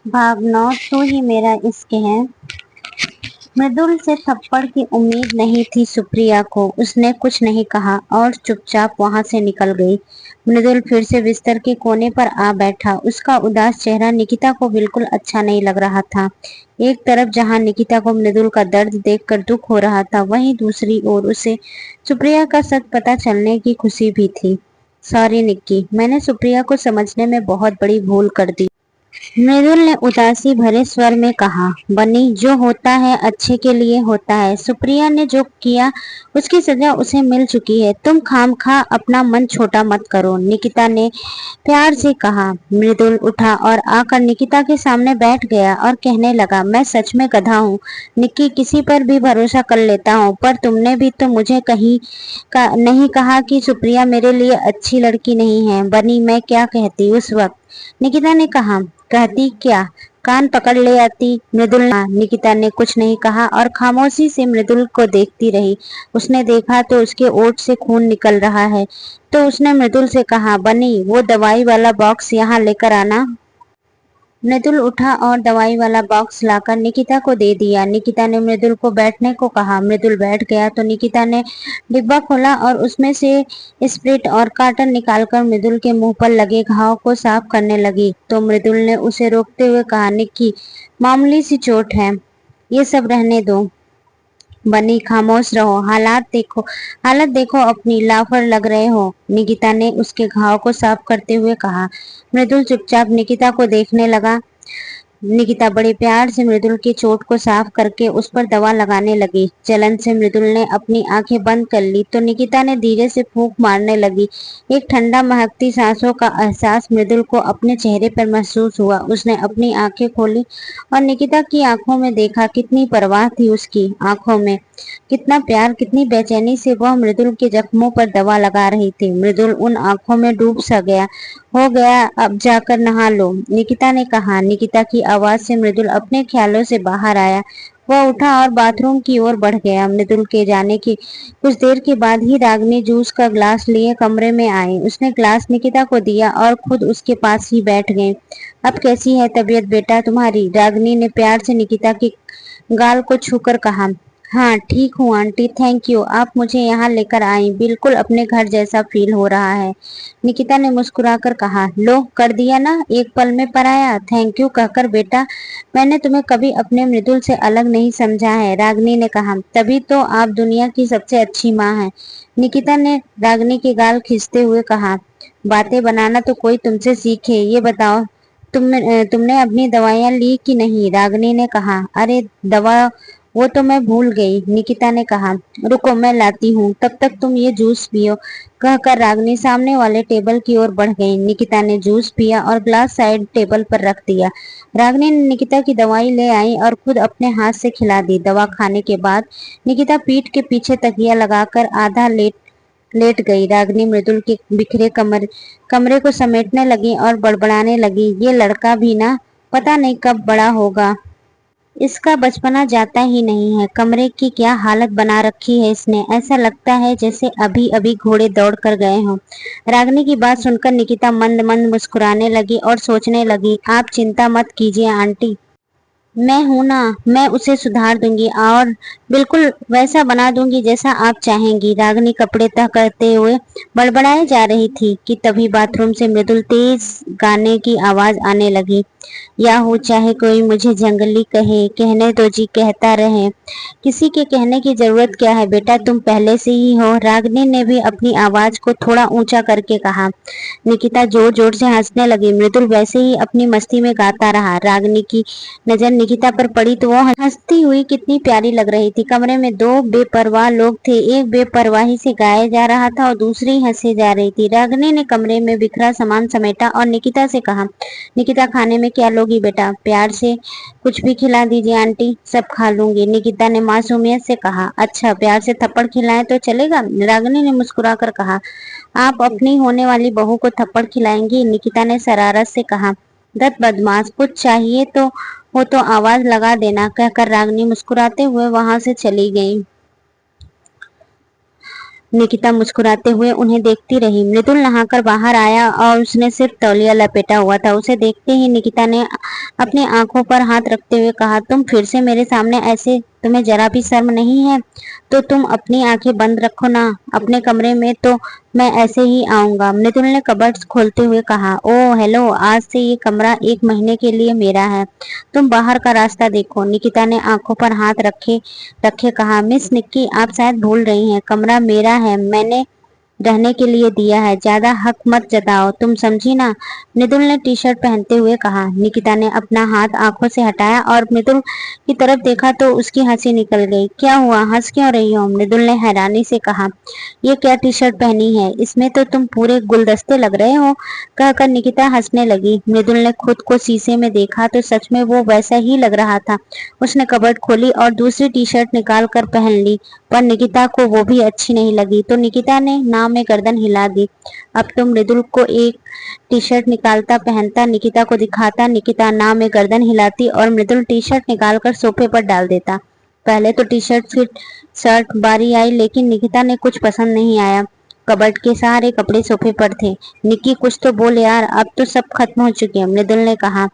भावना तू ही मेरा इश्क है। मृदुल से थप्पड़ की उम्मीद नहीं थी सुप्रिया को। उसने कुछ नहीं कहा और चुपचाप वहां से निकल गई। मृदुल फिर से बिस्तर के कोने पर आ बैठा। उसका उदास चेहरा निकिता को बिल्कुल अच्छा नहीं लग रहा था। एक तरफ जहां निकिता को मृदुल का दर्द देखकर दुख हो रहा था, वहीं दूसरी ओर उसे सुप्रिया का सच पता चलने की खुशी भी थी। सॉरी निक्की, मैंने सुप्रिया को समझने में बहुत बड़ी भूल कर दी। मृदुल ने उदासी भरे स्वर में कहा। बनी, जो होता है अच्छे के लिए होता है। सुप्रिया ने जो किया उसकी सजा उसे मिल चुकी है। तुम खामखा अपना मन छोटा मत करो, निकिता ने प्यार से कहा। मृदुल उठा और आकर निकिता के सामने बैठ गया और कहने लगा, मैं सच में गधा हूँ निक्की, किसी पर भी भरोसा कर लेता हूँ, पर तुमने भी तो मुझे कहीं नहीं कहा कि सुप्रिया मेरे लिए अच्छी लड़की नहीं है। बनी, मैं क्या कहती उस वक्त? निकिता ने कहा। कहती क्या? कान पकड़ ले आती। मृदुल ने, निकिता ने कुछ नहीं कहा और खामोशी से मृदुल को देखती रही। उसने देखा तो उसके ओठ से खून निकल रहा है, तो उसने मृदुल से कहा, बनी, वो दवाई वाला बॉक्स यहाँ लेकर आना। मृदुल उठा और दवाई वाला बॉक्स लाकर निकिता को दे दिया। निकिता ने मृदुल को बैठने को कहा। मृदुल बैठ गया तो निकिता ने डिब्बा खोला और उसमें से स्प्रिट और कार्टन निकालकर मृदुल के मुंह पर लगे घाव को साफ करने लगी। तो मृदुल ने उसे रोकते हुए कहा, निक्की, मामूली सी चोट है, ये सब रहने दो। बनी, खामोश रहो, हालत देखो अपनी, लाफर लग रहे हो, निकिता ने उसके घाव को साफ करते हुए कहा। मृदुल चुपचाप निकिता को देखने लगा। निकिता बड़े प्यार से मृदुल की चोट को साफ करके उस पर दवा लगाने लगी। जलन से मृदुल ने अपनी आंखें बंद कर ली तो निकिता ने धीरे से फूंक मारने लगी। एक ठंडा महकती सांसों का एहसास मृदुल को अपने चेहरे पर महसूस हुआ। उसने अपनी आंखें खोली और निकिता की आंखों में देखा। कितनी परवाह थी उसकी आंखों में, कितना प्यार, कितनी बेचैनी से वह मृदुल के जख्मों पर दवा लगा रही थी। मृदुल उन आंखों में डूब सा गया। हो गया, अब जाकर नहा लो, निकिता ने कहा। निकिता की आवाज से मृदुल अपने ख्यालों से बाहर आया। वह उठा और बाथरूम की ओर बढ़ गया। मृदुल के जाने की कुछ देर के बाद ही रागिनी जूस का ग्लास लिए कमरे में आई। उसने ग्लास निकिता को दिया और खुद उसके पास ही बैठ गई। अब कैसी है तबीयत बेटा तुम्हारी? रागिनी ने प्यार से निकिता की गाल को छूकर कहा। हाँ ठीक हूँ आंटी, थैंक यू, आप मुझे यहाँ लेकर आई, बिल्कुल अपने घर जैसा फील हो रहा है, निकिता ने मुस्कुराकर कहा। लो, कर दिया ना एक पल में पराया। थैंक यू कहकर बेटा, मैंने तुम्हें कभी अपने मृदुल से अलग नहीं समझा है, रागिनी ने कहा। तभी तो आप दुनिया की सबसे अच्छी माँ हैं, निकिता ने रागिनी के गाल खींचते हुए कहा। बातें बनाना तो कोई तुमसे सीखे। ये बताओ, तुमने अपनी दवाइयाँ ली कि नहीं? रागिनी ने कहा। अरे दवा, वो तो मैं भूल गई, निकिता ने कहा। रुको, मैं लाती हूँ, तब तक तुम ये जूस पियो, कहकर रागिनी सामने वाले टेबल की ओर बढ़ गई। निकिता ने जूस पिया और ग्लास साइड टेबल पर रख दिया। रागिनी ने निकिता की दवाई ले आई और खुद अपने हाथ से खिला दी। दवा खाने के बाद निकिता पीठ के पीछे तकिया लगाकर आधा लेट लेट गई। रागिनी मृदुल के बिखरे कमरे को समेटने लगी और बड़बड़ाने लगी। ये लड़का भी ना, पता नहीं कब बड़ा होगा, इसका बचपना जाता ही नहीं है। कमरे की क्या हालत बना रखी है इसने, ऐसा लगता है जैसे अभी अभी घोड़े दौड़ कर गए हों। रागिनी की बात सुनकर निकिता मंद मंद मुस्कुराने लगी और सोचने लगी, आप चिंता मत कीजिए आंटी, मैं हूं ना, मैं उसे सुधार दूंगी और बिल्कुल वैसा बना दूंगी जैसा आप चाहेंगी। रागिनी कपड़े तह करते हुए बड़बड़ाए जा रही थी कि तभी बाथरूम से मृदुल तेज गाने की आवाज आने लगी। या हो चाहे कोई मुझे जंगली कहे, कहने दो जी कहता रहे, किसी के कहने की जरूरत क्या है बेटा, तुम पहले से ही हो। रागिनी ने भी अपनी आवाज को थोड़ा ऊंचा करके कहा। निकिता जोर जोर से हंसने लगी। मृदुल वैसे ही अपनी मस्ती में गाता रहा। रागिनी की नजर निकिता पर पड़ी तो वो हंसती हुई कितनी प्यारी लग रही थी। कमरे में दो बेपरवाह लोग थे, एक बेपरवाही से गाया जा रहा था और दूसरी हंसी जा रही थी। रागिनी ने कमरे में बिखरा सामान समेटा और निकिता से कहा, निकिता खाने में क्या लोगी बेटा? प्यार से कुछ भी खिला दीजिए आंटी, सब खा लूंगी, निकिता ने मासूमियत से कहा। अच्छा, प्यार से थप्पड़ खिलाएं तो चलेगा? रागिनी ने मुस्कुराकर कहा। आप अपनी होने वाली बहू को थप्पड़ खिलाएंगी? निकिता ने शरारत से कहा। दत्त बदमाश, कुछ चाहिए तो हो तो आवाज लगा देना, कहकर रागिनी मुस्कुराते हुए वहां से चली गई। निकिता मुस्कुराते हुए उन्हें देखती रही। मृदुल नहाकर बाहर आया और उसने सिर्फ तौलिया लपेटा हुआ था। उसे देखते ही निकिता ने अपनी आंखों पर हाथ रखते हुए कहा, तुम फिर से मेरे सामने ऐसे, तुम्हें जरा भी शर्म नहीं है? तो तुम अपनी आंखें बंद रखो ना, अपने कमरे में तो मैं ऐसे ही आऊंगा। मृदुल ने कबर्ड खोलते हुए कहा, ओह हेलो, आज से ये कमरा 1 महीने के लिए मेरा है, तुम बाहर का रास्ता देखो। निकिता ने आंखों पर हाथ रखे रखे कहा, मिस निक्की, आप शायद भूल रही हैं, कमरा मेरा है, मैंने रहने के लिए दिया है, ज्यादा हक मत जताओ, तुम समझी ना? मृदुल ने टी शर्ट पहनते हुए कहा। निकिता ने अपना हाथ आंखों से हटाया और मृदुल की तरफ देखा तो उसकी हंसी निकल गई। क्या हुआ, हंस क्यों रही हो? मृदुल ने हैरानी से कहा, ये क्या टी शर्ट पहनी है, इसमें तो तुम पूरे गुलदस्ते लग रहे हो। कहकर निकिता हंसने लगी। मृदुल ने खुद को शीशे में देखा तो सच में वो वैसा ही लग रहा था। उसने कबर्ड खोली और दूसरी टी शर्ट निकाल कर पहन ली, पर निकिता को वो भी अच्छी नहीं लगी, तो निकिता ने नाव में गर्दन हिला दी। अब तो मृदुल को एक टी शर्ट निकालता, पहनता, निकिता को दिखाता, निकिता नाव में गर्दन हिलाती और मृदुल टी शर्ट निकालकर सोफे पर डाल देता। पहले तो टी शर्ट फिर शर्ट बारी आई, लेकिन निकिता ने कुछ पसंद नहीं आया। कबर्ड के सारे कपड़े सोफे पर थे। निक्की, कुछ तो बोल यार, अब तो सब खत्म हो चुके हैं, मृदुल ने कहा।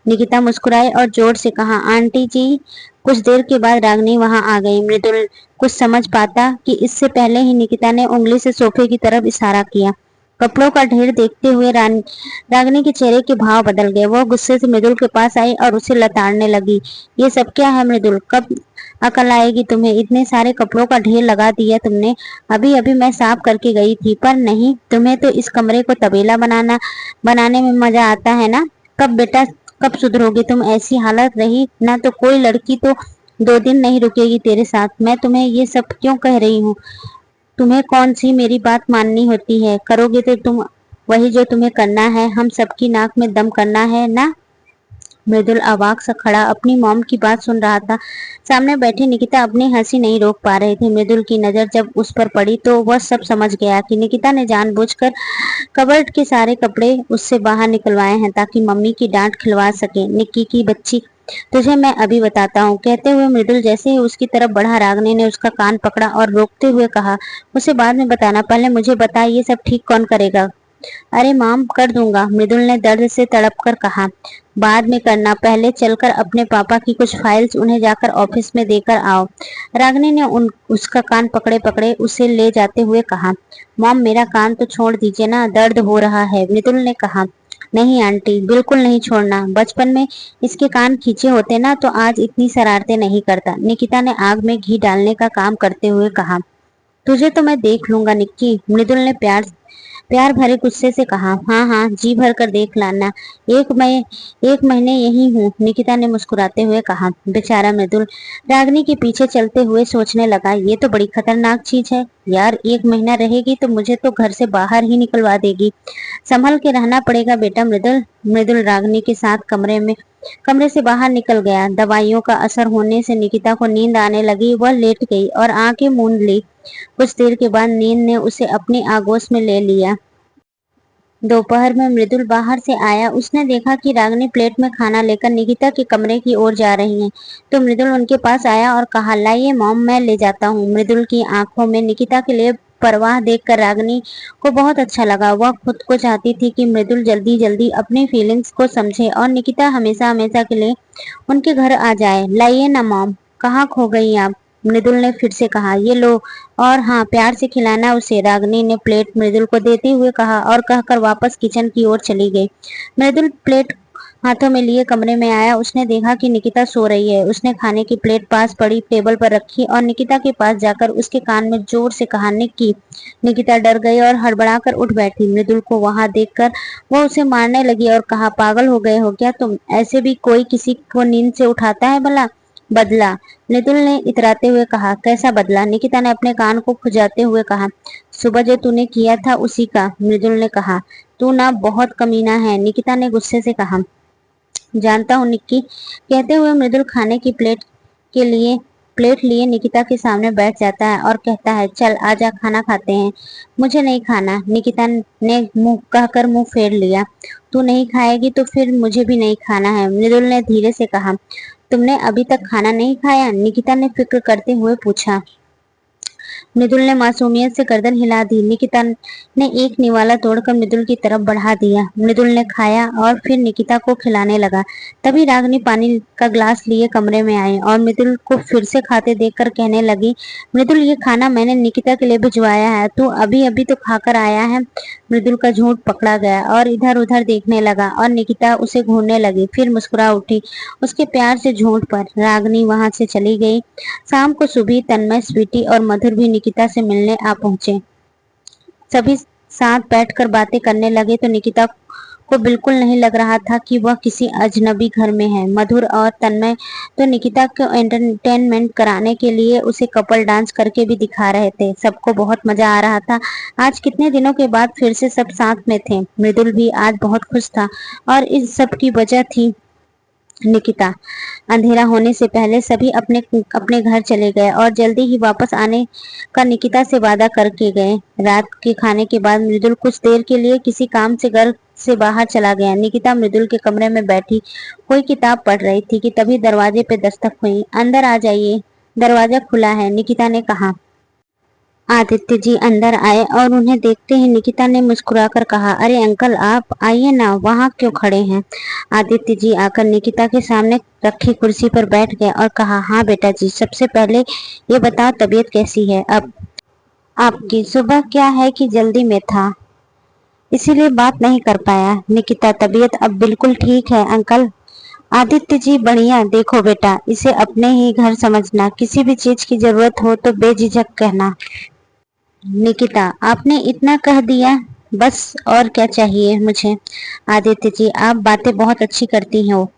निकिता मुस्कुराई और जोर से कहा, आंटी जी। कुछ देर के बाद रागिनी वहां आ गई। मृदुल कुछ समझ पाता कि इससे पहले ही निकिता ने उंगली से सोफे की तरफ इशारा किया। कपड़ों का ढेर देखते हुए रागिनी के चेहरे के भाव बदल गए। वो गुस्से से मृदुल के पास आई और उसे लताड़ने लगी। ये सब क्या है मृदुल, कब अकल आएगी तुम्हें, इतने सारे कपड़ों का ढेर लगा दिया तुमने। अभी अभी मैं साफ करके गई थी, पर नहीं, तुम्हें तो इस कमरे को तबेला बनाने में मजा आता है ना। कब बेटा, कब सुधरोगे तुम? ऐसी हालत रही ना तो कोई लड़की तो 2 दिन नहीं रुकेगी तेरे साथ। मैं तुम्हें ये सब क्यों कह रही हूँ? तुम्हें कौन सी मेरी बात माननी होती है? करोगे तो तुम वही जो तुम्हें करना है, हम सबकी नाक में दम करना है ना। मृदुल अवाक सा खड़ा अपनी मॉम की बात सुन रहा था। सामने बैठी निकिता अपनी हंसी नहीं रोक पा रही थी। मृदुल की नजर जब उस पर पड़ी तो वह सब समझ गया कि निकिता ने जानबूझकर कबर्ड के सारे कपड़े उससे बाहर निकलवाए हैं ताकि मम्मी की डांट खिलवा सके। निक्की की बच्ची, तुझे मैं अभी बताता हूँ। कहते हुए मृदुल जैसे ही उसकी तरफ बढ़ा, रागनी ने उसका कान पकड़ा और रोकते हुए कहा, उसे बाद में बताना, पहले मुझे बता, ये सब ठीक कौन करेगा? अरे माम, कर दूंगा, मृदुल ने दर्द से तड़प कर कहा। बाद में करना, पहले चलकर अपने पापा की कुछ फाइल्स उन्हें जाकर ऑफिस में देकर आओ। रागिनी ने उसका कान पकड़े पकड़े उसे ले जाते हुए कहा। मॉम, मेरा कान तो छोड़ दीजिए ना, दर्द हो रहा है, मृदुल ने कहा। नहीं आंटी, बिल्कुल नहीं छोड़ना, बचपन में इसके कान खींचे होते ना तो आज इतनी शरारतें नहीं करता, निकिता ने आग में घी डालने का काम करते हुए कहा। तुझे तो मैं देख लूंगा निक्की, मृदुल ने प्यार प्यार भरे गुस्से से कहा। हाँ हाँ, जी भर कर देख लाना, मैं 1 महीने यही हूँ, निकिता ने मुस्कुराते हुए कहा। बेचारा मृदुल रागिनी के पीछे चलते हुए सोचने लगा, ये तो बड़ी खतरनाक चीज है यार, 1 महीना रहेगी तो मुझे तो घर से बाहर ही निकलवा देगी। संभल के रहना पड़ेगा बेटा मृदुल। मृदुल रागिनी के साथ कमरे से बाहर निकल गया। दवाइयों का असर होने से निकिता को नींद आने लगी। वह लेट गई और आंखें मूंद ली। कुछ देर के बाद नींद ने उसे अपनी आगोश में ले लिया। दोपहर में मृदुल बाहर से आया। उसने देखा कि रागिनी प्लेट में खाना लेकर निकिता के कमरे की ओर जा रही हैं। तो मृदुल उनके पास आया और कहा, लाइए मॉम, मैं ले जाता हूँ। मृदुल की आंखों में निकिता के लिए परवाह देखकर रागिनी को बहुत अच्छा लगा। वह खुद को चाहती थी कि मृदुल जल्दी जल्दी अपनी फीलिंग्स को समझे और निकिता हमेशा हमेशा के लिए उनके घर आ जाए। लाइए ना मॉम, कहाँ खो गई आप? मृदुल ने फिर से कहा। ये लो, और हाँ, प्यार से खिलाना उसे, रागिनी ने प्लेट मृदुल को देते हुए कहा और कहकर वापस किचन की ओर चली गई। मृदुल प्लेट हाथों में लिए कमरे में आया। उसने देखा कि निकिता सो रही है। उसने खाने की प्लेट पास पड़ी टेबल पर रखी और निकिता के पास जाकर उसके कान में जोर से कहा, निक्की। निकिता डर गई और हड़बड़ाकर उठ बैठी। मृदुल को वहां देखकर वह उसे मारने लगी और कहा, पागल हो गए हो क्या तुम? ऐसे भी कोई किसी को नींद से उठाता है भला? बदला, मृदुल ने इतराते हुए कहा। कैसा बदला? निकिता ने अपने कान को खुजाते हुए कहा। सुबह जो तूने किया था उसी का, मृदुल ने कहा। तू ना बहुत कमीना है, निकिता ने गुस्से से कहा। जानता हूँ निक्की, कहते हुए मृदुल खाने की प्लेट लिए निकिता के सामने बैठ जाता है और कहता है, चल आजा, खाना खाते हैं। मुझे नहीं खाना, निकिता ने मुंह कहकर मुंह फेर लिया। तू नहीं खाएगी तो फिर मुझे भी नहीं खाना है, मृदुल ने धीरे से कहा। तुमने अभी तक खाना नहीं खाया? निकिता ने फिक्र करते हुए पूछा। मृदुल ने मासूमियत से गर्दन हिला दी। निकिता ने एक निवाला तोड़कर मृदुल की तरफ बढ़ा दिया। मृदुल ने खाया और फिर निकिता को खिलाने लगा। तभी रागिनी पानी का ग्लास लिए कमरे में आई और मृदुल को फिर से खाते देखकर कहने लगी, मृदुल ये खाना मैंने निकिता के लिए भिजवाया है, तू अभी अभी तो खाकर आया है। मृदुल का झूठ पकड़ा गया और इधर उधर देखने लगा और निकिता उसे घूरने लगी, फिर मुस्कुरा उठी उसके प्यार से झूठ पर। रागिनी वहां से चली गई। शाम को सुबह तन्मय, स्वीटी और मधुर भी निकिता से मिलने आ पहुंचे। सभी साथ बैठकर बातें करने लगे तो निकिता को बिल्कुल नहीं लग रहा था कि वह किसी अजनबी घर में है। मधुर और तन्मय तो निकिता को एंटरटेनमेंट कराने के लिए उसे कपल डांस करके भी दिखा रहे थे। सबको बहुत मजा आ रहा था। आज कितने दिनों के बाद फिर से सब साथ में थे। मृदुल भी आज बहुत खुश था और इस सब की वजह थी निकिता। अंधेरा होने से पहले सभी अपने अपने घर चले गए और जल्दी ही वापस आने का निकिता से वादा करके गए। रात के खाने के बाद मृदुल कुछ देर के लिए किसी काम से घर से बाहर चला गया। निकिता मृदुल के कमरे में बैठी कोई किताब पढ़ रही थी कि तभी दरवाजे पे दस्तक हुई। अंदर आ जाइए, दरवाजा खुला है, निकिता ने कहा। आदित्य जी अंदर आए और उन्हें देखते ही निकिता ने मुस्कुराकर कहा, अरे अंकल आप आइए ना, वहाँ क्यों खड़े हैं। आदित्य जी आकर निकिता के सामने रखी कुर्सी पर बैठ गए और कहा, हाँ बेटा जी, सबसे पहले ये बताओ तबीयत कैसी है अब आपकी। सुबह क्या है कि जल्दी में था इसीलिए बात नहीं कर पाया। निकिता तबीयत अब बिल्कुल ठीक है अंकल। आदित्य जी बढ़िया। देखो बेटा, इसे अपने ही घर समझना, किसी भी चीज की जरूरत हो तो बेझिझक कहना। निकिता आपने इतना कह दिया, बस और क्या चाहिए मुझे। आदित्य जी आप बातें बहुत अच्छी करती हो।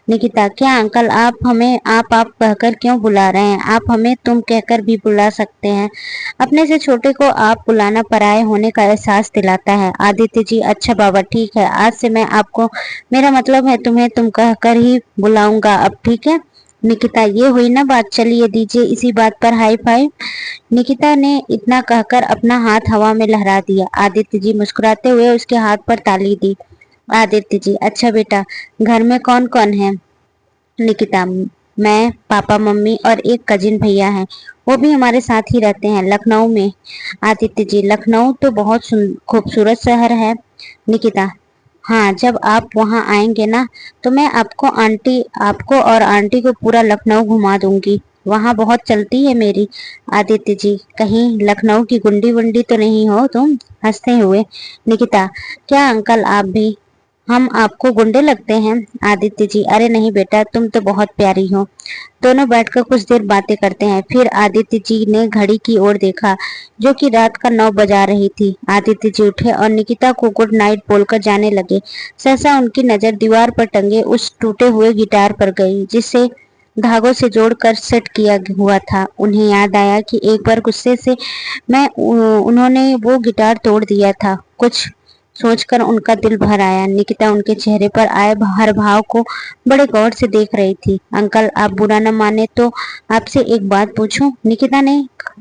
निकिता क्या अंकल आप हमें आप कहकर क्यों बुला रहे हैं। आप हमें तुम कहकर भी बुला सकते हैं। अपने से छोटे को आप बुलाना पराये होने का एहसास दिलाता है। आदित्य जी अच्छा बाबा ठीक है, आज से मैं आपको, मेरा मतलब है तुम्हें तुम कहकर ही बुलाऊंगा अब, ठीक है। निकिता ये हुई ना बात, चलिए दीजिए इसी बात पर हाई फाइव। निकिता ने इतना कहकर अपना हाथ हवा में लहरा दिया। आदित्य जी मुस्कुराते हुए उसके हाथ पर ताली दी। आदित्य जी अच्छा बेटा, घर में कौन कौन है। निकिता मैं, पापा मम्मी और एक कजिन भैया है, वो भी हमारे साथ ही रहते हैं लखनऊ में। आदित्य जी लखनऊ तो बहुत खूबसूरत शहर है। निकिता हाँ, जब आप वहाँ आएंगे ना तो मैं आपको और आंटी को पूरा लखनऊ घुमा दूंगी, वहाँ बहुत चलती है मेरी। आदित्य जी कहीं लखनऊ की गुंडी वुंडी तो नहीं हो तुम, हंसते हुए। निकिता क्या अंकल आप भी, हम आपको गुंडे लगते हैं। आदित्य जी अरे नहीं बेटा, तुम तो बहुत प्यारी हो। दोनों बैठकर कुछ देर बातें करते हैं। फिर आदित्य जी ने घड़ी की ओर देखा जो कि रात का 9 बजा रही थी। आदित्य जी उठे और निकिता को गुड नाइट बोलकर जाने लगे। सहसा उनकी नजर दीवार पर टंगे उस टूटे हुए गिटार पर गई जिसे धागों से जोड़कर सेट किया हुआ था। उन्हें याद आया कि एक बार गुस्से से उन्होंने वो गिटार तोड़ दिया था। कुछ सोचकर उनका दिल भर आया। निकिता उनके चेहरे पर आए हर भाव को बड़े गौर से देख रही थी। अंकल आप बुरा न माने तो आपसे एक बात पूछूं। निकिता ने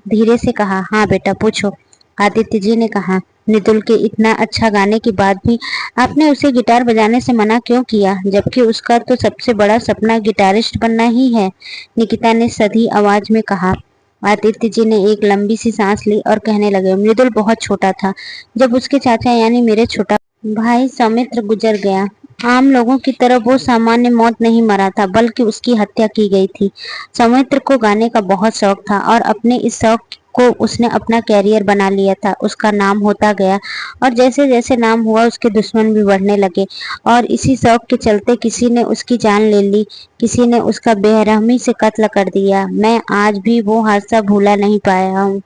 धीरे से कहा, हाँ बेटा पूछो। आदित्य जी ने कहा, मृदुल के इतना अच्छा गाने के बाद भी आपने उसे गिटार बजाने से मना क्यों किया, जबकि उसका तो सबसे बड़ा सपना गिटारिस्ट बनना ही है। निकिता ने सधी आवाज में कहा। आदित्य जी ने एक लंबी सी सांस ली और कहने लगे, मृदुल बहुत छोटा था जब उसके चाचा यानी मेरे छोटा भाई सौमित्र गुजर गया। आम लोगों की तरह वो सामान्य मौत नहीं मरा था, बल्कि उसकी हत्या की गई थी। सौमित्र को गाने का बहुत शौक था और अपने इस शौक को उसने अपना कैरियर बना लिया था। उसका नाम होता गया और जैसे जैसे नाम हुआ उसके दुश्मन भी बढ़ने लगे और इसी शौक के चलते किसी ने उसकी जान ले ली, किसी ने उसका बेरहमी से कत्ल कर दिया। मैं आज भी वो हादसा भूला नहीं पाया हूँ।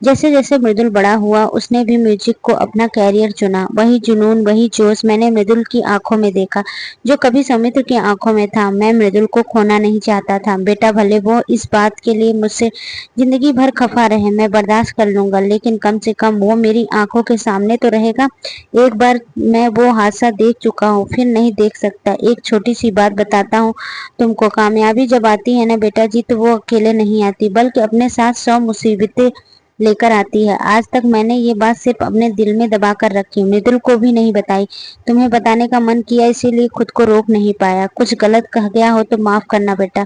जैसे जैसे मृदुल बड़ा हुआ उसने भी म्यूजिक को अपना कैरियर चुना। वही जुनून, वही जोश मैंने मृदुल की आंखों में देखा जो कभी सौमित्र की आंखों में था। मैं मृदुल को खोना नहीं चाहता था। बेटा भले वो इस बात के लिए मुझसे जिंदगी भर खफा रहे, मैं बर्दाश्त कर लूंगा, लेकिन कम से कम वो मेरी आंखों के सामने तो रहेगा। एक बार मैं वो हादसा देख चुका हूँ, फिर नहीं देख सकता। एक छोटी सी बात बताता हूँ तुमको, कामयाबी जब आती है ना बेटा जी, तो वो अकेले नहीं आती, बल्कि अपने साथ 100 मुसीबतें लेकर आती है। आज तक मैंने ये बात सिर्फ अपने दिल में दबा कर रखी, मृदुल को भी नहीं बताई। तुम्हें बताने का मन किया, इसीलिए खुद को रोक नहीं पाया। कुछ गलत कह गया हो तो माफ करना बेटा।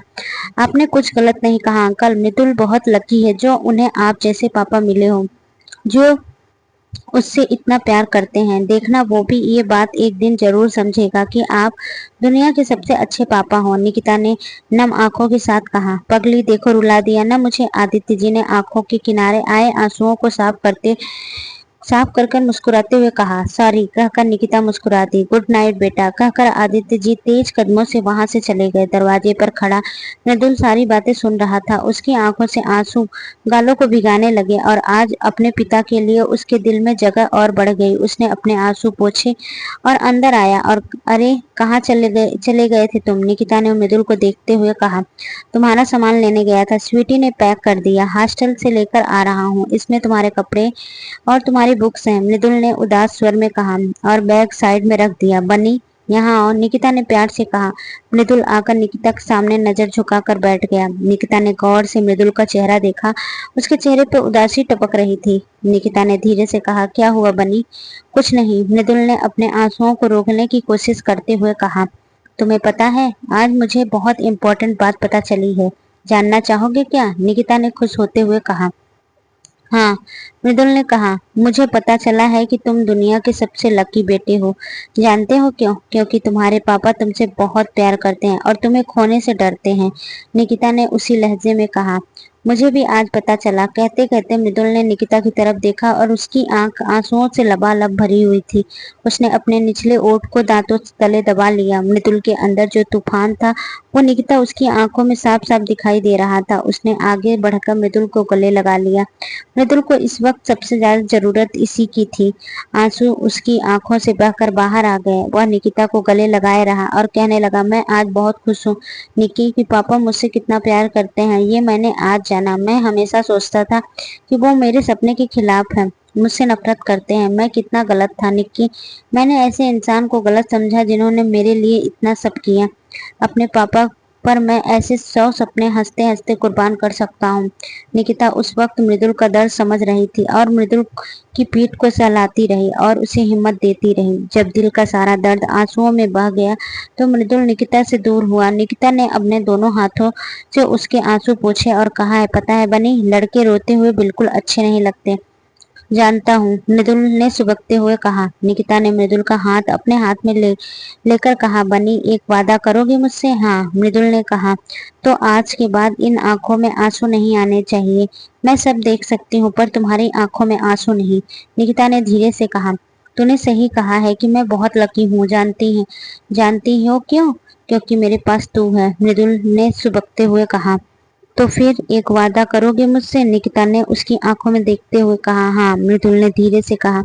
आपने कुछ गलत नहीं कहा अंकल। मृदुल बहुत लकी है जो उन्हें आप जैसे पापा मिले हो, जो उससे इतना प्यार करते हैं। देखना वो भी ये बात एक दिन जरूर समझेगा कि आप दुनिया के सबसे अच्छे पापा हो। निकिता ने नम आंखों के साथ कहा। पगली देखो, रुला दिया ना मुझे। आदित्य जी ने आंखों के किनारे आए आंसुओं को साफ कर कर मुस्कुराते हुए कहा। सॉरी कहकर निकिता मुस्कुरा दी। गुड नाइट बेटा कहकर आदित्य जी तेज कदमों से वहां से चले गए। दरवाजे पर खड़ा मृदुल सारी बातें सुन रहा था। उसकी आंखों से आंसू गालों को भिगाने लगे और आज अपने पिता के लिए उसके दिल में जगह और बढ़ गई। उसने अपने आंसू पोंछे और अंदर आया और अरे कहाँ चले गए थे तुम? निकिता ने मृदुल को देखते हुए कहा। तुम्हारा सामान लेने गया था, स्वीटी ने पैक कर दिया। हॉस्टल से लेकर आ रहा हूँ। इसमें तुम्हारे कपड़े और तुम्हारी बुक्स हैं, मृदुल ने उदास स्वर में कहा और बैग साइड में रख दिया। बनी यहाँ आओ, निकिता ने प्यार से कहा। मृदुल आकर निकिता के सामने नजर झुकाकर बैठ गया। निकिता ने गौर से मृदुल का चेहरा देखा। उसके चेहरे पर उदासी टपक रही थी। निकिता ने धीरे से कहा, क्या हुआ बनी? कुछ नहीं, मृदुल ने अपने आंसुओं को रोकने की कोशिश करते हुए कहा। तुम्हें पता है, आज मुझे बहुत इम्पोर्टेंट बात पता चली है। जानना चाहोगे क्या? निकिता ने खुश होते हुए कहा। हाँ, मृदुल ने कहा। मुझे पता चला है कि तुम दुनिया के सबसे लकी बेटे हो। जानते हो क्यों? क्योंकि तुम्हारे पापा तुमसे बहुत प्यार करते हैं और तुम्हें खोने से डरते हैं। निकिता ने उसी लहजे में कहा। मुझे भी आज पता चला। कहते कहते मृदुल ने निकिता की तरफ देखा और उसकी आंख आंसुओं से लबालब भरी हुई थी। उसने अपने निचले ओठ को दांतों तले दबा लिया। मृदुल के अंदर जो तूफान था वो निकिता उसकी आंखों में साफ साफ दिखाई दे रहा था। उसने आगे बढ़कर मृदुल को गले लगा लिया। मृदुल को इस वक्त सबसे ज्यादा जरूरत इसी की थी। आंसू उसकी आंखों से बहकर बाहर आ गए। वह निकिता को गले लगाए रहा और कहने लगा, मैं आज बहुत खुश हूँ निकी कि पापा मुझसे कितना प्यार करते हैं। ये मैंने आज जाना। मैं हमेशा सोचता था कि वो मेरे सपने के खिलाफ है, मुझसे नफरत करते हैं। मैं कितना गलत था निक्की। मैंने ऐसे इंसान को गलत समझा जिन्होंने मेरे लिए इतना सब किया। अपने पापा पर मैं ऐसे 100 सपने हंसते हंसते कुर्बान कर सकता हूँ। निकिता उस वक्त मृदुल का दर्द समझ रही थी और मृदुल की पीठ को सहलाती रही और उसे हिम्मत देती रही। जब दिल का सारा दर्द आंसुओं में बह गया तो मृदुल निकिता से दूर हुआ। निकिता ने अपने दोनों हाथों से उसके आंसू पोंछे और कहा है, पता है बनी, लड़के रोते हुए बिल्कुल अच्छे नहीं लगते। जानता हूँ, मृदुल ने सुबकते हुए कहा। निकिता ने मृदुल का हाथ अपने हाथ में लेकर कहा, बनी एक वादा करोगे मुझसे? हाँ, मृदुल ने कहा। तो आज के बाद इन आंखों में आंसू नहीं आने चाहिए। मैं सब देख सकती हूँ पर तुम्हारी आंखों में आंसू नहीं। निकिता ने धीरे से कहा। तूने सही कहा है कि मैं बहुत लकी हूँ। जानती हो क्यों? क्योंकि मेरे पास तू है, मृदुल ने सुबकते हुए कहा। तो फिर एक वादा करोगे मुझसे? निकिता ने उसकी आंखों में देखते हुए कहा। हाँ, मृदुल ने धीरे से कहा।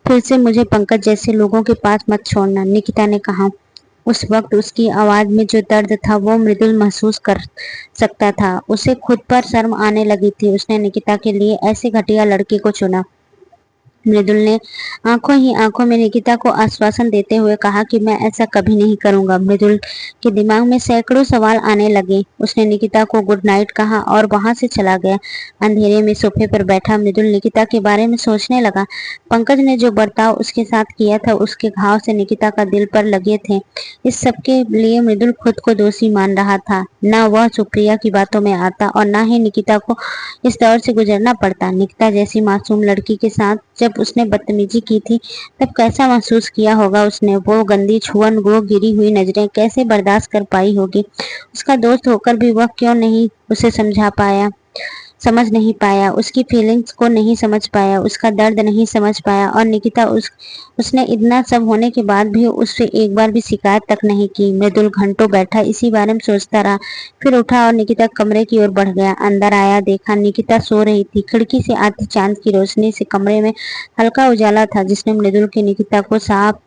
फिर से मुझे पंकज जैसे लोगों के पास मत छोड़ना, निकिता ने कहा। उस वक्त उसकी आवाज में जो दर्द था वो मृदुल महसूस कर सकता था। उसे खुद पर शर्म आने लगी थी। उसने निकिता के लिए ऐसे घटिया लड़के को चुना। मृदुल ने आंखों ही आंखों में निकिता को आश्वासन देते हुए कहा कि मैं ऐसा कभी नहीं करूंगा। मृदुल के दिमाग में सैकड़ों सवाल आने लगे। उसने निकिता को गुड नाइट कहा और वहां से चला गया। अंधेरे में सोफे पर बैठा मृदुल निकिता के बारे में सोचने लगा। पंकज ने जो बर्ताव उसके साथ किया था उसके घाव से निकिता का दिल पर लगे थे। इस सब के लिए मृदुल खुद को दोषी मान रहा था। न वह सुप्रिया की बातों में आता और न ही निकिता को इस दौर से गुजरना पड़ता। निकिता जैसी मासूम लड़की के साथ जब उसने बदतमीजी की थी तब कैसा महसूस किया होगा उसने? वो गंदी छुअन, वो गिरी हुई नजरें कैसे बर्दाश्त कर पाई होगी? उसका दोस्त होकर भी वह क्यों नहीं उसे समझ नहीं पाया, उसकी फीलिंग्स को नहीं समझ पाया, उसका दर्द नहीं समझ पाया। और निकिता उसने इतना सब होने के बाद भी उससे एक बार भी शिकायत तक नहीं की। मृदुल घंटों बैठा इसी बारे में सोचता रहा। फिर उठा और निकिता कमरे की ओर बढ़ गया। अंदर आया, देखा निकिता सो रही थी। खिड़की से आती चांद की रोशनी से कमरे में हल्का उजाला था जिसने मृदुल की निकिता को साफ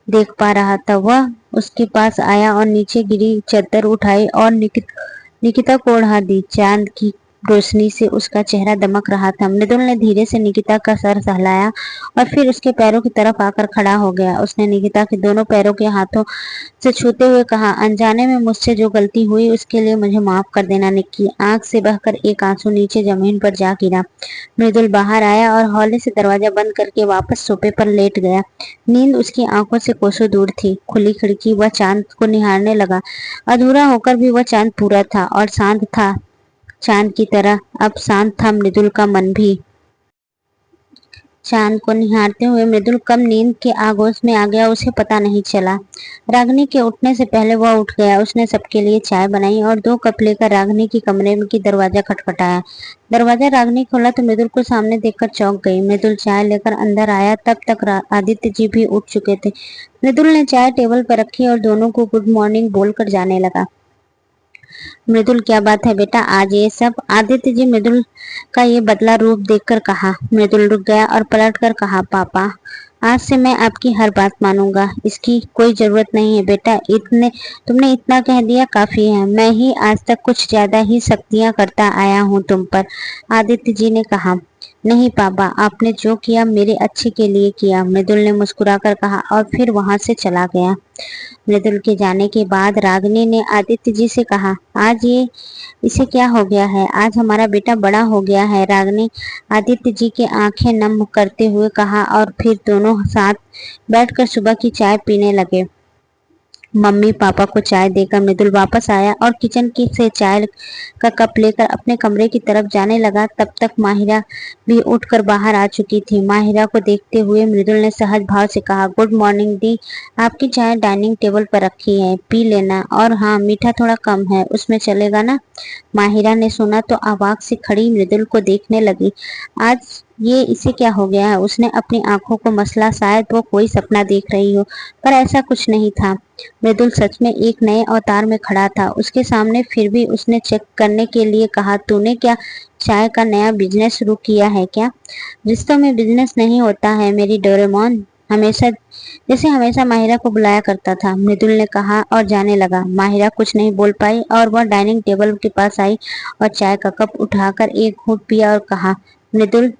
देख पा रहा था। वह उसके पास आया और नीचे गिरी चादर उठाई और निकिता को ओढ़ा दी। चांद की रोशनी से उसका चेहरा दमक रहा था। मृदुल ने धीरे से निकिता का सर सहलाया और फिर उसके पैरों की तरफ आकर खड़ा हो गया। उसने निकिता के दोनों पैरों के हाथों से छूते हुए कहा, अनजाने में मुझसे जो गलती हुई उसके लिए मुझे माफ कर देना निक्की। आंख से बहकर एक आंसू नीचे जमीन पर जा गिरा। मृदुल बाहर आया और हौले से दरवाजा बंद करके वापस सोफे पर लेट गया। नींद उसकी आंखों से कोसों दूर थी। खुली खिड़की वह चांद को निहारने लगा। अधूरा होकर भी वह चांद पूरा था और शांत था। चांद की तरह अब शांत था मृदुल का मन भी। चांद को निहारते हुए मृदुल कब नींद के आगोश में आ गया उसे पता नहीं चला। रागिनी के उठने से पहले वह उठ गया। उसने सबके लिए चाय बनाई और 2 कप लेकर रागिनी के कमरे की दरवाजा खटखटाया। दरवाजा रागिनी खोला तो मृदुल को सामने देखकर चौंक गई। मृदुल चाय लेकर अंदर आया तब तक आदित्य जी भी उठ चुके थे। मृदुल ने चाय टेबल पर रखी और दोनों को गुड मॉर्निंग बोलकर जाने लगा। मृदुल, क्या बात है बेटा, आज ये सब? आदित्य जी मृदुल का ये बदला रूप देखकर कहा। मृदुल रुक गया और पलटकर कहा, पापा आज से मैं आपकी हर बात मानूंगा। इसकी कोई जरूरत नहीं है बेटा, तुमने इतना कह दिया काफी है। मैं ही आज तक कुछ ज्यादा ही सख्तियां करता आया हूँ तुम पर। आदित्य जी ने कहा। नहीं पापा, आपने जो किया मेरे अच्छे के लिए किया, मृदुल ने मुस्कुराकर कहा और फिर वहां से चला गया। मृदुल के जाने के बाद रागिनी ने आदित्य जी से कहा, आज ये इसे क्या हो गया है? आज हमारा बेटा बड़ा हो गया है। रागिनी आदित्य जी के आंखें नम करते हुए कहा और फिर दोनों साथ बैठकर सुबह की चाय पीने लगे। मम्मी पापा को चाय देकर मृदुल वापस आया और किचन की से चाय का कप लेकर अपने कमरे की तरफ जाने लगा। तब तक माहिरा भी उठकर बाहर आ चुकी थी। माहिरा को देखते हुए मृदुल ने सहज भाव से कहा, गुड मॉर्निंग दी, आपकी चाय डाइनिंग टेबल पर रखी है, पी लेना। और हाँ, मीठा थोड़ा कम है, उसमें चलेगा ना? माहिरा ने सुना तो अवाक से खड़ी मृदुल को देखने लगी। आज ये इसे क्या हो गया है? उसने अपनी आंखों को मसला, शायद वो कोई सपना देख रही हो, पर ऐसा कुछ नहीं था। मृदुल सच में एक नए अवतार में खड़ा था उसके सामने। फिर भी उसने चेक करने के लिए कहा, तूने क्या चाय का नया बिजनेस शुरू किया है क्या? रिश्तों में बिजनेस नहीं होता है मेरी डोरेमोन, हमेशा माहिरा को बुलाया करता था, मृदुल ने कहा और जाने लगा। माहिरा कुछ नहीं बोल पाई और वह डाइनिंग टेबल के पास आई और चाय का कप उठाकर एक घूंट पिया और कहा, मृदुल।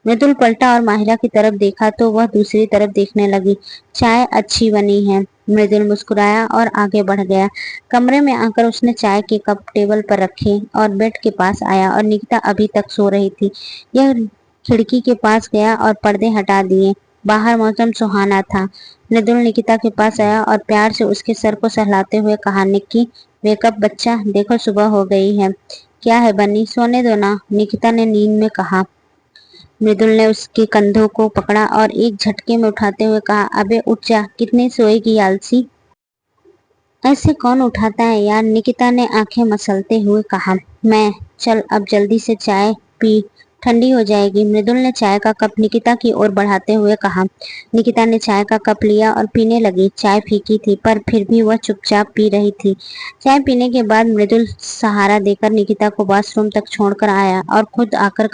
मृदुल पलटा और माहिरा की तरफ देखा तो वह दूसरी तरफ देखने लगी। चाय अच्छी बनी है। मृदुल मुस्कुराया और आगे बढ़ गया। कमरे में आकर उसने चाय के कप टेबल पर रखे और बेड के पास आया और निकिता अभी तक सो रही थी। यह खिड़की के पास गया और पर्दे हटा दिए। बाहर मौसम सुहाना था। मृदुल निकिता के पास आया और प्यार से उसके सर को सहलाते हुए कहा, निक्की वेकअप बच्चा, देखो सुबह हो गई है। क्या है बन्नी, सोने दो ना, निकिता ने नींद में कहा। मृदुल ने उसके कंधों को पकड़ा और एक झटके में उठाते हुए कहा, अबे उठ जा, कितनी सोएगी आलसी। ऐसे कौन उठाता है यार, निकिता ने आंखें मसलते हुए कहा। मैं, चल अब जल्दी से चाय पी, ठंडी हो जाएगी। मृदुल ने चाय का कप निकिता की ओर बढ़ाते हुए कहा। निकिता ने चाय का कप लिया और पीने लगी। चाय फीकी थी पर फिर भी वह चुपचाप पी रही थी। चाय पीने के बाद मृदुल सहारा देकर निकिता को वॉशरूम तक छोड़कर आया और खुद आकर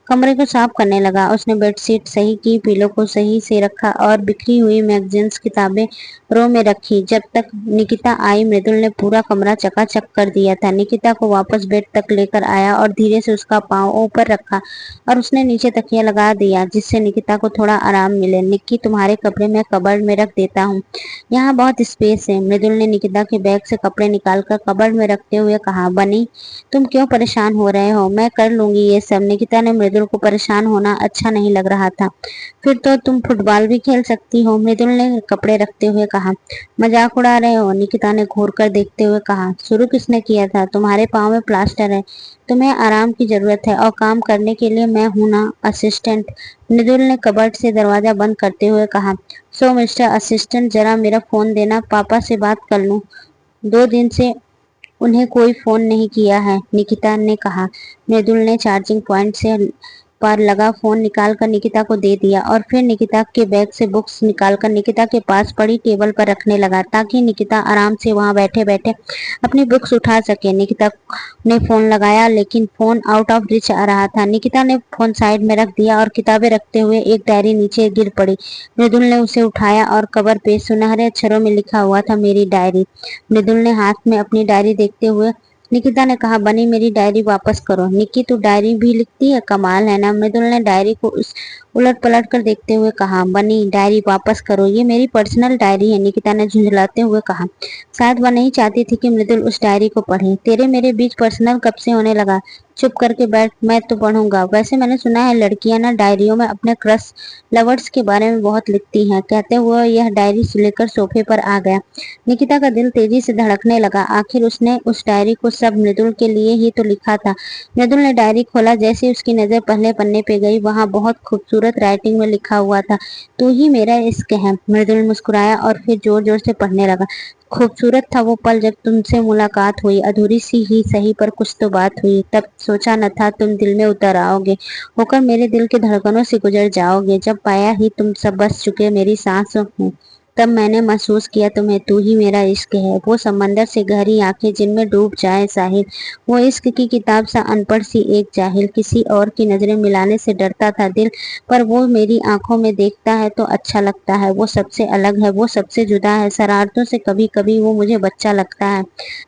कमरे को साफ करने लगा। उसने बेडशीट सही की, पिलो को सही से रखा और बिखरी हुई मैगजीन्स किताबें रो में रखी। जब तक निकिता आई मृदुल ने पूरा कमरा चकाचक कर दिया था। निकिता को वापस बेड तक लेकर आया और धीरे से उसका पांव ऊपर रखा और उसने नीचे तकिया लगा दिया जिससे निकिता को थोड़ा आराम मिले। निक्की, तुम्हारे कपड़े मैं कबर्ड में रख देता हूँ, यहाँ बहुत स्पेस है। मृदुल ने निकिता के बैग से कपड़े निकालकर कबर्ड में रखते हुए कहा। बनी, तुम क्यों परेशान हो रहे हो, मैं कर लूंगी ये सब। निकिता ने मृदुल को परेशान होना अच्छा नहीं लग रहा था। फिर तो तुम फुटबॉल भी खेल सकती हो, मृदुल ने कपड़े रखते हुए कहा। मजाक उड़ा रहे हो, निकिता ने घूर कर देखते हुए कहा। शुरू किसने किया था, तुम्हारे पाँव में प्लास्टर है, तुम्हें आराम की जरूरत है और काम करने के लिए मैं हूं ना, असिस्टेंट। मृदुल ने कबर्ड से दरवाजा बंद करते हुए कहा। सो मिस्टर असिस्टेंट, जरा मेरा फोन देना, पापा से बात कर लूं, 2 दिन से उन्हें कोई फोन नहीं किया है, निकिता ने कहा। मृदुल ने चार्जिंग पॉइंट से पर लगा फोन निकालकर निकिता को दे दिया और फिर निकिता के बैग से बुक्स निकालकर निकिता के पास पड़ी टेबल पर रखने लगा ताकि निकिता आराम से वहां बैठे बैठे अपनी बुक्स उठा सके। निकिता ने फोन लगाया लेकिन फोन आउट ऑफ रीच आ रहा था। निकिता ने फोन साइड में रख दिया और किताबें रखते हुए एक डायरी नीचे गिर पड़ी। मृदुल ने उसे उठाया और कवर पे सुनहरे अक्षरों में लिखा हुआ था, मेरी डायरी। मृदुल ने हाथ में अपनी डायरी देखते हुए निकिता ने कहा, बनी मेरी डायरी वापस करो। निक्की तू डायरी भी लिखती है, कमाल है ना। मृदुल ने डायरी को उस उलट पलट कर देखते हुए कहा, बनी डायरी वापस करो, ये मेरी पर्सनल डायरी है। निकिता ने झुंझलाते हुए कहा। शायद वह नहीं चाहती थी कि मृदुल उस डायरी को पढ़े। तेरे मेरे बीच पर्सनल कब से होने लगा? चुप करके बैठ, मैं तो पढ़ूंगा। वैसे मैंने सुना है लड़कियां ना डायरियों में अपने क्रश लवर्स के बारे में बहुत लिखती हैं। कहते हुए यह डायरी लेकर सोफे पर आ गया। निकिता का दिल तेजी से धड़कने लगा। आखिर उसने उस डायरी को सब मृदुल के लिए ही तो लिखा था। मृदुल ने डायरी खोला। जैसे उसकी नजर पहले पन्ने पे गई, वहां बहुत खूबसूरत राइटिंग में लिखा हुआ था, तू ही मेरा इश्क है। मृदुल मुस्कुराया और फिर जोर जोर से पढ़ने लगा। खूबसूरत था वो पल जब तुमसे मुलाकात हुई, अधूरी सी ही सही पर कुछ तो बात हुई। तब सोचा न था तुम दिल में उतर आओगे, होकर मेरे दिल के धड़कनों से गुजर जाओगे। जब पाया ही तुम सब बस चुके मेरी सांसों में, तब मैंने महसूस किया तुम्हें, तू ही मेरा इश्क है। वो समंदर से गहरी आंखें जिनमें डूब जाए साहिल, वो इश्क की किताब सा अनपढ़ सी एक जाहिल। किसी और की नजरें मिलाने से डरता था दिल, पर वो मेरी आंखों में देखता है तो अच्छा लगता है। वो सबसे अलग है, वो सबसे जुदा है, शरारतों से कभी कभी वो मुझे बच्चा लगता है।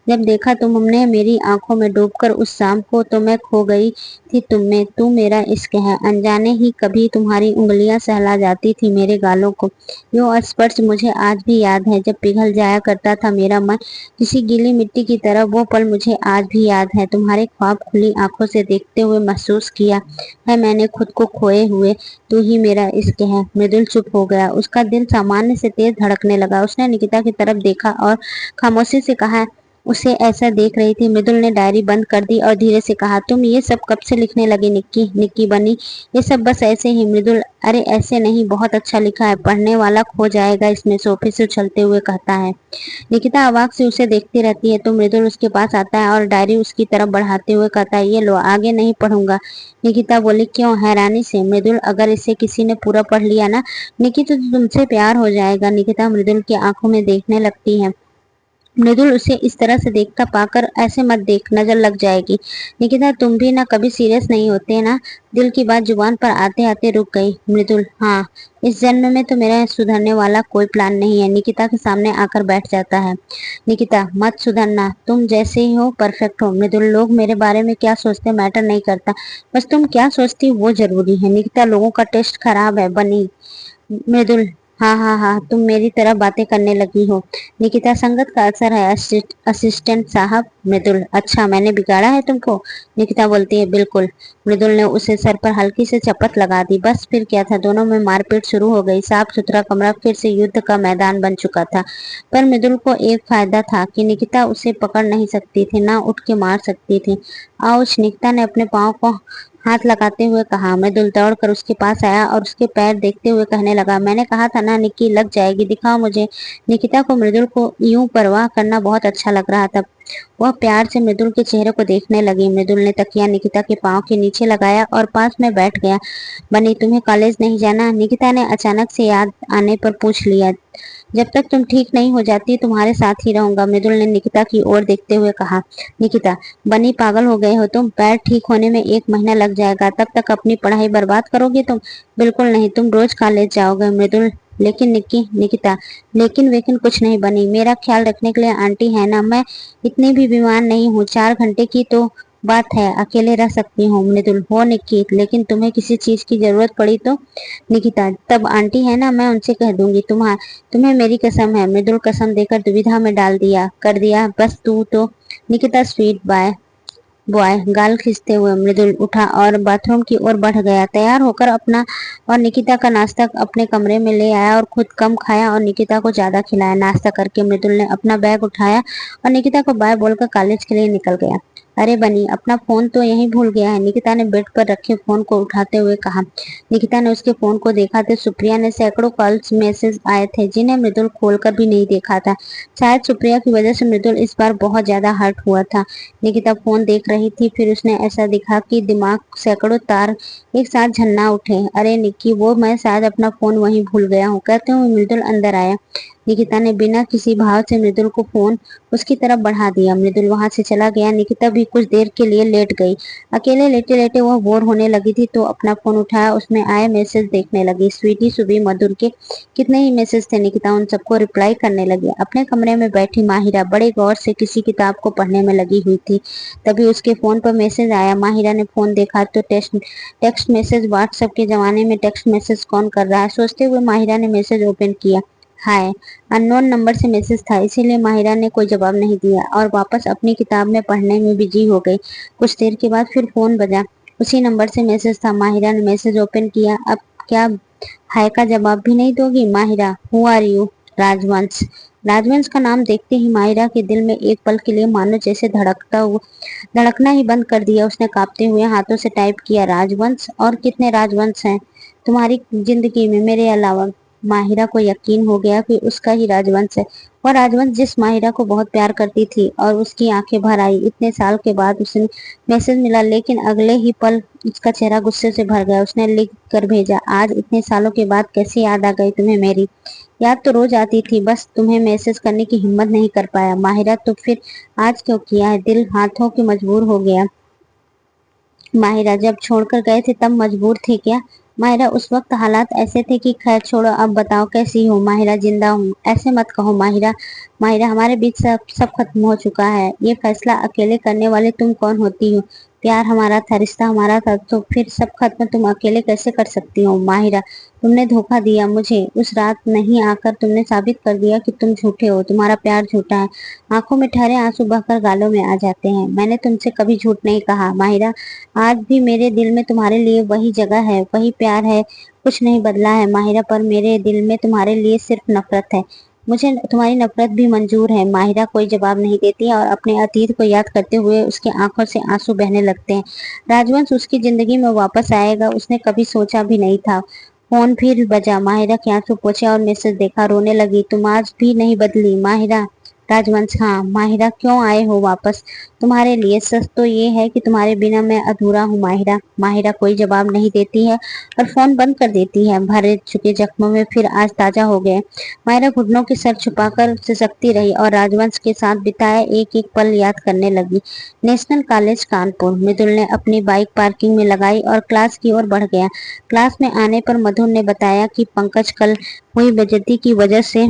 जब देखा तुमने मेरी आंखों में डूबकर उस शाम को, तो मैं खो गई थी तुम में। तू मेरा इश्क है। अनजाने ही कभी तुम्हारी उंगलियां सहला जाती थी मेरे गालों को। यो स्पर्श मुझे आज भी याद है, जब पिघल जाया करता था मेरा मन किसी गीली मिट्टी की तरह। वो पल मुझे आज भी याद है। तुम्हारे ख्वाब खुली आंखों से देखते हुए महसूस किया है मैंने खुद को खोए हुए। तू ही मेरा इश्क है। मृदुल चुप हो गया। उसका दिल सामान्य से तेज धड़कने लगा। उसने निकिता की तरफ देखा और खामोशी से कहा, उसे ऐसा देख रही थी। मृदुल ने डायरी बंद कर दी और धीरे से कहा, तुम ये सब कब से लिखने लगी निक्की? निक्की बनी, ये सब बस ऐसे ही। मृदुल, अरे ऐसे नहीं, बहुत अच्छा लिखा है, पढ़ने वाला खो जाएगा इसमें, सोफे से उछलते हुए कहता है। निकिता अवाक से उसे देखती रहती है। तो मृदुल उसके पास आता है और डायरी उसकी तरफ बढ़ाते हुए कहता है, ये लो, आगे नहीं पढ़ूंगा। निकिता बोली, क्यों? हैरानी से। मृदुल, अगर इसे किसी ने पूरा पढ़ लिया ना निकी, तो तुमसे प्यार हो जाएगा। निकिता मृदुल की आंखों में देखने लगती है। मृदुल उसे इस तरह से देखता पाकर, ऐसे मत देख, नजर लग जाएगी। निकिता, तुम भी ना कभी सीरियस नहीं होते ना। दिल की बात जुबान पर आते आते रुक गई। मृदुल, हाँ, इस जन्म में तो मेरा सुधरने वाला कोई प्लान नहीं है। निकिता के सामने आकर बैठ जाता है। निकिता, मत सुधरना, तुम जैसे ही हो परफेक्ट हो। मृदुल, लोग मेरे बारे में क्या सोचते मैटर नहीं करता, बस तुम क्या सोचती वो जरूरी है। निकिता, लोगों का टेस्ट खराब है बनी। मृदुल, हाँ हाँ हाँ, तुम मेरी तरह बातें करने लगी हो। निकिता, संगत का असर है असिस्टेंट साहब। मृदुल, अच्छा, मैंने बिगाड़ा है तुमको? निकिता बोलती है, बिल्कुल। मृदुल ने उसे सर पर हल्की से चपत लगा दी। बस फिर क्या था, दोनों में मारपीट शुरू हो गई। साफ सुथरा कमरा फिर से युद्ध का मैदान बन चुका था। पर मृदुल को एक फायदा था कि निकिता उसे पकड़ नहीं सकती थी, ना उठ के मार सकती थी। आउच! निकिता ने अपने पाँव को हाथ लगाते हुए कहा। मृदुल दौड़कर उसके पास आया और उसके पैर देखते हुए कहने लगा, मैंने कहा था ना निक्की, लग जाएगी, दिखाओ मुझे। निकिता को मृदुल को यूं परवाह करना बहुत अच्छा लग रहा था। वह प्यार से मृदुल के चेहरे को देखने लगी। मृदुल ने तकिया निकिता के पांव के नीचे लगाया और पास में बैठ गया। बनी, तुम्हें कॉलेज नहीं जाना? निकिता ने अचानक से याद आने पर पूछ लिया। जब तक तुम ठीक नहीं हो जाती तुम्हारे साथ ही रहूंगा। मृदुल ने निकिता की ओर देखते हुए कहा। निकिता, बनी, पागल हो गए हो तुम? पैर ठीक होने में 1 महीना लग जाएगा, तब तक अपनी पढ़ाई बर्बाद करोगे तुम? बिल्कुल नहीं, तुम रोज कॉलेज जाओगे। मृदुल, लेकिन निकिता, लेकिन वेकिन कुछ नहीं बनी, मेरा ख्याल रखने के लिए आंटी है ना। मैं इतनी भी बीमार नहीं हूँ, 4 घंटे की तो बात है, अकेले रह सकती हूँ। मृदुल, हो निक्की, लेकिन तुम्हें किसी चीज की जरूरत पड़ी तो? निकिता, तब आंटी है ना, मैं उनसे कह दूंगी। तुम्हें मेरी कसम है। मृदुल कसम देकर दुविधा में डाल दिया कर दिया, बस तू तो। Nikita, sweet bye boy. गाल खींचते हुए मृदुल उठा और बाथरूम की ओर बढ़ गया। तैयार होकर अपना और निकिता का नाश्ता अपने कमरे में ले आया और खुद कम खाया और निकिता को ज्यादा खिलाया। नाश्ता करके मृदुल ने अपना बैग उठाया और निकिता को बाय बोलकर कॉलेज के लिए निकल गया। अरे बनी, अपना फोन तो यहीं भूल गया है। निकिता ने बेड पर रखे फोन को उठाते हुए कहा। निकिता ने उसके फोन को देखा तो सुप्रिया ने सैकड़ों कॉल्स मैसेज आए थे, जिन्हें मृदुल खोलकर भी नहीं देखा था। शायद सुप्रिया की वजह से मृदुल इस बार बहुत ज्यादा हर्ट हुआ था। निकिता फोन देख रही थी, फिर उसने ऐसा दिखा कि दिमाग सैकड़ों तार एक साथ झन्ना उठे। अरे निक्की, वो मैं शायद अपना फोन वहीं भूल गया हूँ, कहते हुए मृदुल अंदर आया। निकिता ने बिना किसी भाव से मृदुल को फोन उसकी तरफ बढ़ा दिया। मृदुल वहां से चला गया। निकिता भी कुछ देर के लिए लेट गई। अकेले लेटे लेटे वह बोर होने लगी थी तो अपना फोन उठाया, उसमें आए मैसेज देखने लगी। स्वीटी, सुबह, मधुर के कितने ही मैसेज थे। निकिता उन सबको रिप्लाई करने लगी। अपने कमरे में बैठी माहिरा बड़े गौर से किसी किताब को पढ़ने में लगी हुई थी। तभी उसके फोन पर मैसेज आया। माहिरा ने फोन देखा तो टेक्स्ट मैसेज। व्हाट्सएप के जमाने में टेक्स्ट मैसेज कौन कर रहा है, सोचते हुए माहिरा ने मैसेज ओपन किया। हाय। अननोन नंबर से मैसेज था, इसीलिए माहिरा ने कोई जवाब नहीं दिया और वापस अपनी किताब में पढ़ने में बिजी हो गई। कुछ देर के बाद फिर फोन बजा। उसी नंबर से मैसेज था। माहिरा ने मैसेज ओपन किया। अब क्या हाय का जवाब भी नहीं दोगी? Mahira, who are you? Rajvansh. Rajvansh का नाम देखते ही माहिरा के दिल में एक पल के लिए मानो जैसे धड़कना ही बंद कर दिया। उसने कांपते हुए हाथों से टाइप किया, राजवंश। और कितने राजवंश हैं तुम्हारी जिंदगी में मेरे अलावा? माहिरा को यकीन हो गया कि उसका ही राजवंश है, और राजवंश जिस माहिरा को बहुत प्यार करती थी। और उसकी आंखें भर आई। इतने साल के बाद उसे मैसेज मिला, लेकिन अगले ही पल उसका चेहरा गुस्से से भर गया। उसने लिख कर भेजा, आज इतने सालों के बाद कैसी याद आ गई तुम्हें मेरी? याद तो रोज आती थी, बस तुम्हें मैसेज करने की हिम्मत नहीं कर पाया। माहिरा, तो फिर आज क्यों किया है? दिल हाथों के मजबूर हो गया। माहिरा, जब छोड़कर गए थे तब मजबूर थे क्या? माहिरा, उस वक्त हालात ऐसे थे कि खैर छोड़ो, अब बताओ कैसी हो? माहिरा, जिंदा हूँ। ऐसे मत कहो माहिरा। माहिरा, हमारे बीच सब सब खत्म हो चुका है। ये फैसला अकेले करने वाले तुम कौन होती हो? प्यार हमारा था, रिश्ता हमारा था, तो फिर सब खत्म तुम अकेले कैसे कर सकती हो? माहिरा, तुमने धोखा दिया मुझे। उस रात नहीं आकर तुमने साबित कर दिया कि तुम झूठे हो, तुम्हारा प्यार झूठा है। आंखों में ठहरे आंसू बहकर गालों में आ जाते हैं। मैंने तुमसे कभी झूठ नहीं कहा माहिरा। आज भी मेरे दिल में तुम्हारे लिए वही जगह है, वही प्यार है, कुछ नहीं बदला है माहिरा। पर मेरे दिल में तुम्हारे लिए सिर्फ नफरत है। मुझे तुम्हारी नफरत भी मंजूर है। माहिरा कोई जवाब नहीं देती और अपने अतीत को याद करते हुए उसकी आंखों से आंसू बहने लगते हैं। राजवंश उसकी जिंदगी में वापस आएगा, उसने कभी सोचा भी नहीं था। फोन फिर बजा। माहिरा के आंसू पोंछे और मैसेज देखा। रोने लगी। तुम आज भी नहीं बदली माहिरा? राजवंश, हाँ। माहिरा, क्यों आए हो वापस? तुम्हारे लिए। सच तो ये है कि तुम्हारे बिना मैं अधूरा हूँ माहिरा। माहिरा कोई जवाब नहीं देती है और फोन बंद कर देती है। भरे चुके जख्मों में फिर आज ताजा हो गए। माहिरा घुटनों के सर छुपाकर सिसकती रही और राजवंश के साथ बिताए एक एक पल याद करने लगी। National college Kanpur. मृदुल ने अपनी बाइक पार्किंग में लगाई और क्लास की ओर बढ़ गया। क्लास में आने पर मधुर ने बताया कि पंकज कल हुई बेइज्जती की वजह से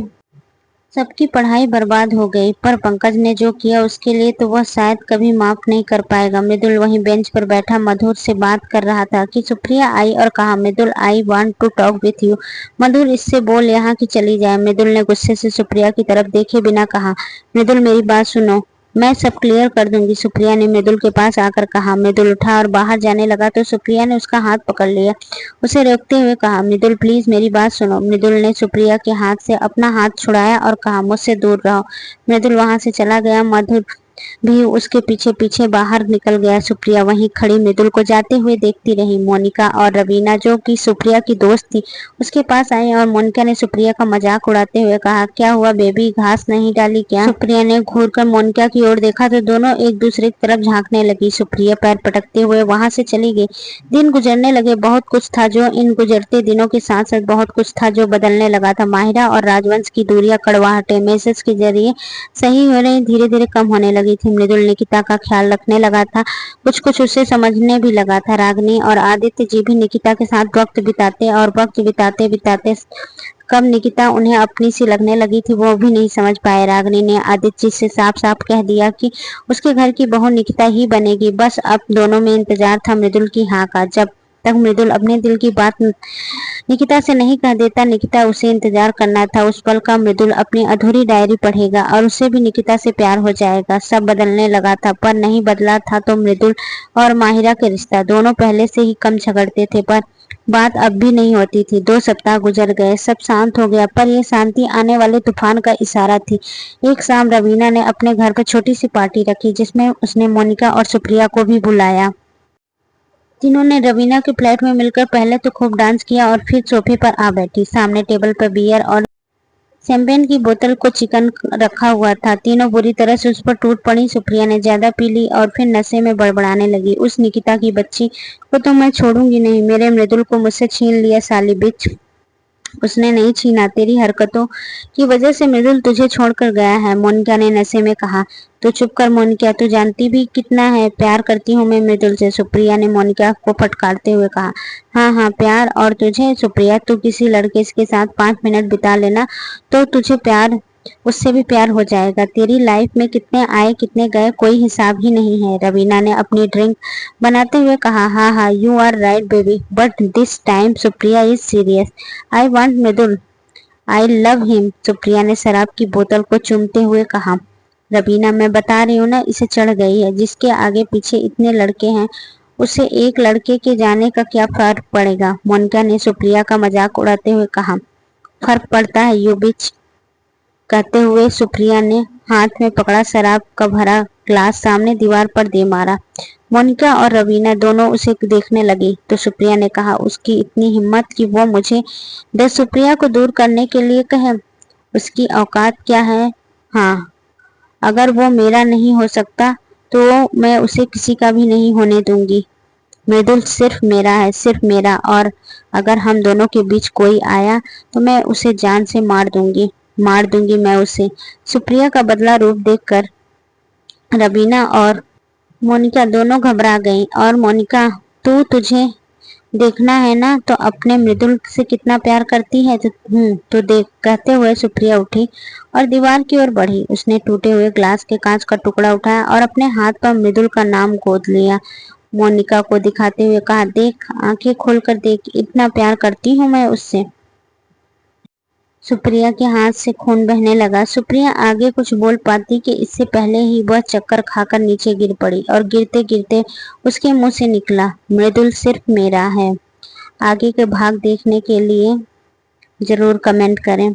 सबकी पढ़ाई बर्बाद हो गई, पर पंकज ने जो किया उसके लिए तो वह शायद कभी माफ नहीं कर पाएगा। मृदुल वहीं बेंच पर बैठा मधुर से बात कर रहा था कि सुप्रिया आई और कहा, Mridul, I want to talk with you. Madhur, इससे बोल यहाँ की चली जाए। मृदुल ने गुस्से से सुप्रिया की तरफ देखे बिना कहा, मृदुल मेरी बात सुनो, मैं सब क्लियर कर दूंगी। सुप्रिया ने मृदुल के पास आकर कहा। मृदुल उठा और बाहर जाने लगा तो सुप्रिया ने उसका हाथ पकड़ लिया। उसे रोकते हुए कहा, मृदुल प्लीज मेरी बात सुनो। मृदुल ने सुप्रिया के हाथ से अपना हाथ छुड़ाया और कहा, मुझसे दूर रहो। मृदुल वहां से चला गया। मधुर भी उसके पीछे पीछे बाहर निकल गया। सुप्रिया वहीं खड़ी मृदुल को जाते हुए देखती रही। मोनिका और रवीना, जो कि सुप्रिया की दोस्त थी, उसके पास आई और मोनिका ने सुप्रिया का मजाक उड़ाते हुए कहा, क्या हुआ बेबी, घास नहीं डाली क्या? सुप्रिया ने घूरकर मोनिका की ओर देखा तो दोनों एक दूसरे की तरफ झांकने लगी। सुप्रिया पैर पटकते हुए वहां से चली गई। दिन गुजरने लगे। बहुत कुछ था जो इन गुजरते दिनों के साथ साथ बहुत कुछ था जो बदलने लगा था। माहिरा और राजवंश की दूरियां कड़वाहटे मैसेज के जरिए सही हो रही धीरे धीरे कम होने लगी थी। मृदुल निकिता का ख्याल रखने लगा था, कुछ कुछ उसे समझने भी लगा था। रागिनी और आदित्य जी भी निकिता के साथ वक्त बिताते और वक्त बिताते बिताते कब निकिता उन्हें अपनी सी लगने लगी थी वो भी नहीं समझ पाए। रागिनी ने आदित्य जी से साफ साफ कह दिया कि उसके घर की बहू निकिता ही बनेगी। बस अब दोनों में इंतजार था मृदुल की हाँ का। जब तक मृदुल अपने दिल की बात निकिता से नहीं कह देता, निकिता उसे इंतजार करना था उस पल का। मृदुल अपनी अधूरी डायरी पढ़ेगा और उसे भी निकिता से प्यार हो जाएगा। सब बदलने लगा था, पर नहीं बदला था तो मृदुल और माहिरा के रिश्ता। दोनों पहले से ही कम झगड़ते थे, पर बात अब भी नहीं होती थी। 2 सप्ताह गुजर गए, सब शांत हो गया, पर यह शांति आने वाले तूफान का इशारा थी। एक शाम रवीना ने अपने घर पर छोटी सी पार्टी रखी, जिसमें उसने मोनिका और सुप्रिया को भी बुलाया। तीनों ने रवीना के फ्लैट में मिलकर पहले तो खूब डांस किया और फिर सोफे पर आ बैठी। सामने टेबल पर बियर और शैंपेन की बोतल को चिकन रखा हुआ था। तीनों बुरी तरह से उस पर टूट पड़ी। सुप्रिया ने ज्यादा पी ली और फिर नशे में बड़बड़ाने लगी, उस निकिता की बच्ची को तो मैं छोड़ूंगी नहीं, मेरे मृदुल को मुझसे छीन लिया साली बिच। उसने नहीं छीना। तेरी हरकतों की वजह से मृदुल तुझे छोड़कर गया है, मोनिका ने नशे में कहा। तो चुप कर मोनिका, तू जानती भी कितना है प्यार करती हूँ मैं मृदुल से, सुप्रिया ने मोनिका को फटकारते हुए कहा। हाँ हाँ प्यार, और तुझे सुप्रिया, तू किसी लड़के के साथ 5 मिनट बिता लेना तो तुझे प्यार, उससे भी प्यार हो जाएगा। तेरी लाइफ में कितने आए कितने गए कोई हिसाब ही नहीं है, रवीना ने अपनी ड्रिंक बनाते हुए कहा। हाँ हाँ you are right baby, but this time Supriya is serious. I want Mridul, I love him, Supriya ने शराब की बोतल को चूमते हुए कहा। रवीना, मैं बता रही हूँ ना, इसे चढ़ गई है। जिसके आगे पीछे इतने लड़के हैं उसे एक लड़के के जाने का क्या फर्क पड़ेगा, मोनिका ने सुप्रिया का मजाक उड़ाते हुए कहा। फर्क पड़ता है यू बिच, कहते हुए सुप्रिया ने हाथ में पकड़ा शराब का भरा ग्लास सामने दीवार पर दे मारा। मोनिका और रवीना दोनों उसे देखने लगी तो सुप्रिया ने कहा, उसकी इतनी हिम्मत कि वो मुझे 10 सुप्रिया को दूर करने के लिए कहे, उसकी औकात क्या है। हाँ, अगर वो मेरा नहीं हो सकता तो मैं उसे किसी का भी नहीं होने दूंगी। मृदुल सिर्फ मेरा है, सिर्फ मेरा, और अगर हम दोनों के बीच कोई आया तो मैं उसे जान से मार दूंगी मैं उसे। सुप्रिया का बदला रूप देखकर रवीना और मोनिका दोनों घबरा गईं। और मोनिका, तुझे देखना है ना तो अपने मृदुल से कितना प्यार करती है तो देख, कहते हुए सुप्रिया उठी और दीवार की ओर बढ़ी। उसने टूटे हुए ग्लास के कांच का टुकड़ा उठाया और अपने हाथ पर मृदुल का नाम गोद लिया। मोनिका को दिखाते हुए कहा, देख, आंखें खोलकर देख, इतना प्यार करती हूँ मैं उससे। सुप्रिया के हाथ से खून बहने लगा। सुप्रिया आगे कुछ बोल पाती कि इससे पहले ही वह चक्कर खाकर नीचे गिर पड़ी और गिरते गिरते उसके मुंह से निकला, मृदुल सिर्फ मेरा है। आगे के भाग देखने के लिए जरूर कमेंट करें।